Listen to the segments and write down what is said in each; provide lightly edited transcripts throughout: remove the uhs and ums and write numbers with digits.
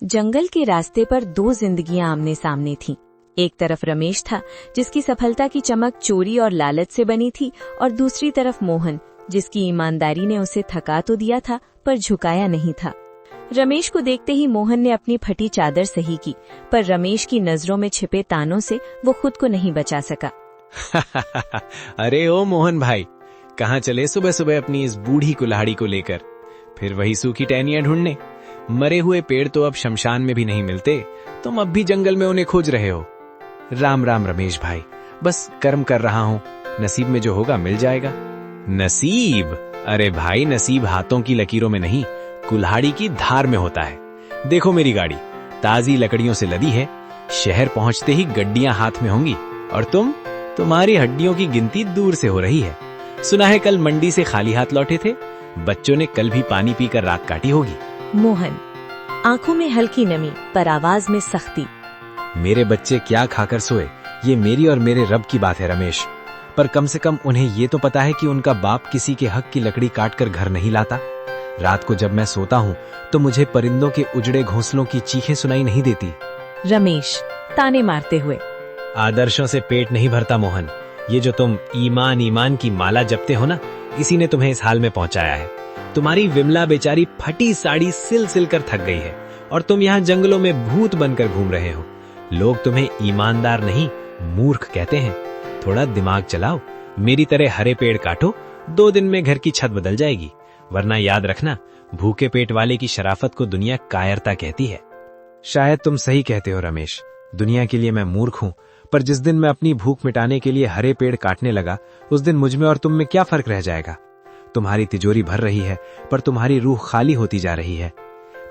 जंगल के रास्ते पर दो जिंदगियां आमने सामने थीं। एक तरफ रमेश था, जिसकी सफलता की चमक चोरी और लालच से बनी थी, और दूसरी तरफ मोहन, जिसकी ईमानदारी ने उसे थका तो दिया था पर झुकाया नहीं था। रमेश को देखते ही मोहन ने अपनी फटी चादर सही की, पर रमेश की नजरों में छिपे तानों से वो खुद को नहीं बचा सका। अरे ओ मोहन भाई, कहाँ चले सुबह सुबह अपनी इस बूढ़ी कुल्हाड़ी को लेकर? फिर वही सूखी टहनियां ढूंढने? मरे हुए पेड़ तो अब शमशान में भी नहीं मिलते, तुम अब भी जंगल में उन्हें खोज रहे हो। राम राम रमेश भाई, बस कर्म कर रहा हूँ, नसीब में जो होगा मिल जाएगा। नसीब? अरे भाई, नसीब हाथों की लकीरों में नहीं, कुल्हाड़ी की धार में होता है। देखो मेरी गाड़ी ताजी लकड़ियों से लदी है, शहर पहुंचते ही गड्डियां हाथ में होंगी, और तुम्हारी हड्डियों की गिनती दूर से हो रही है। सुना है कल मंडी से खाली हाथ लौटे थे, बच्चों ने कल भी पानी पीकर रात काटी होगी। मोहन, आंखों में हल्की नमी पर आवाज में सख्ती। मेरे बच्चे क्या खाकर सोए, ये मेरी और मेरे रब की बात है रमेश, पर कम से कम उन्हें ये तो पता है कि उनका बाप किसी के हक की लकड़ी काटकर घर नहीं लाता। रात को जब मैं सोता हूँ तो मुझे परिंदों के उजड़े घोंसलों की चीखें सुनाई नहीं देती। रमेश ताने मारते हुए। आदर्शों से पेट नहीं भरता मोहन, ये जो तुम ईमान ईमान की माला जपते हो ना, इसी ने तुम्हें इस हाल में पहुंचाया है। तुम्हारी विमला बेचारी फटी साड़ी सिल सिल कर थक गई है, और तुम यहाँ जंगलों में भूत बनकर घूम रहे हो। लोग तुम्हें ईमानदार नहीं, मूर्ख कहते हैं। थोड़ा दिमाग चलाओ, मेरी तरह हरे पेड़ काटो, 2 दिन में घर की छत बदल जाएगी। वरना याद रखना, भूखे पेट वाले की शराफत को दुनिया कायरता कहती है। शायद तुम सही कहते हो रमेश, दुनिया के लिए मैं मूर्ख हूँ, पर जिस दिन मैं अपनी भूख मिटाने के लिए हरे पेड़ काटने लगा, उस दिन मुझ में और तुम में क्या फर्क रह जाएगा? तुम्हारी तिजोरी भर रही है, पर तुम्हारी रूह खाली होती जा रही है।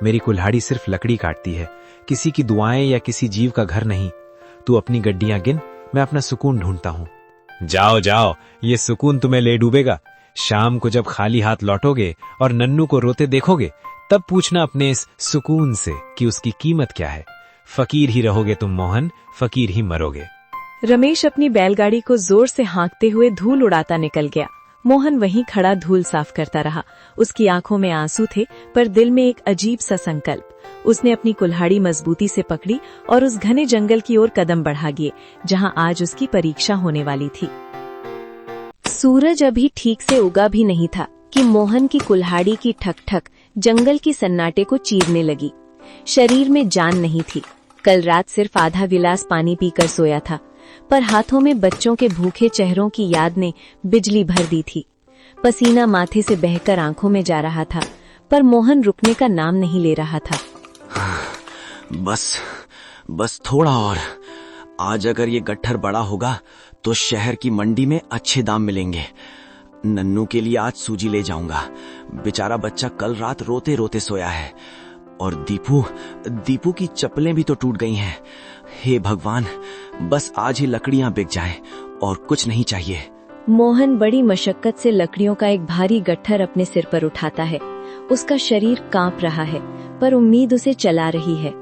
मेरी कुल्हाड़ी सिर्फ लकड़ी काटती है, किसी की दुआएं या किसी जीव का घर नहीं। तू अपनी गड्डियां गिन, मैं अपना सुकून ढूंढता हूँ। जाओ जाओ, ये सुकून तुम्हें ले डूबेगा। शाम को जब खाली हाथ लौटोगे और नन्नू को रोते देखोगे, तब पूछना अपने इस सुकून से कि उसकी कीमत क्या है। फकीर ही रहोगे तुम मोहन, फकीर ही मरोगे। रमेश अपनी बैलगाड़ी को जोर से हाँकते हुए धूल उड़ाता निकल गया। मोहन वहीं खड़ा धूल साफ करता रहा। उसकी आंखों में आंसू थे, पर दिल में एक अजीब सा संकल्प। उसने अपनी कुल्हाड़ी मजबूती से पकड़ी और उस घने जंगल की ओर कदम बढ़ा गए, जहां आज उसकी परीक्षा होने वाली थी। सूरज अभी ठीक से उगा भी नहीं था कि मोहन की कुल्हाड़ी की ठक ठक जंगल की सन्नाटे को चीरने लगी। शरीर में जान नहीं थी। कल रात सिर्फ आधा गिलास पानी पीकर सोया था, पर हाथों में बच्चों के भूखे चेहरों की याद ने बिजली भर दी थी। पसीना माथे से बहकर आंखों में जा रहा था, पर मोहन रुकने का नाम नहीं ले रहा था। बस थोड़ा और। आज अगर ये गट्ठर बड़ा होगा तो शहर की मंडी में अच्छे दाम मिलेंगे। नन्नू के लिए आज सूजी ले जाऊंगा। बेचारा बच्चा कल रात रोते रोते सोया है, और दीपू की चप्पलें भी तो टूट गई हैं। हे भगवान, बस आज ही लकड़ियां बिक जाएं और कुछ नहीं चाहिए। मोहन बड़ी मशक्कत से लकड़ियों का एक भारी गट्ठर अपने सिर पर उठाता है। उसका शरीर कांप रहा है, पर उम्मीद उसे चला रही है।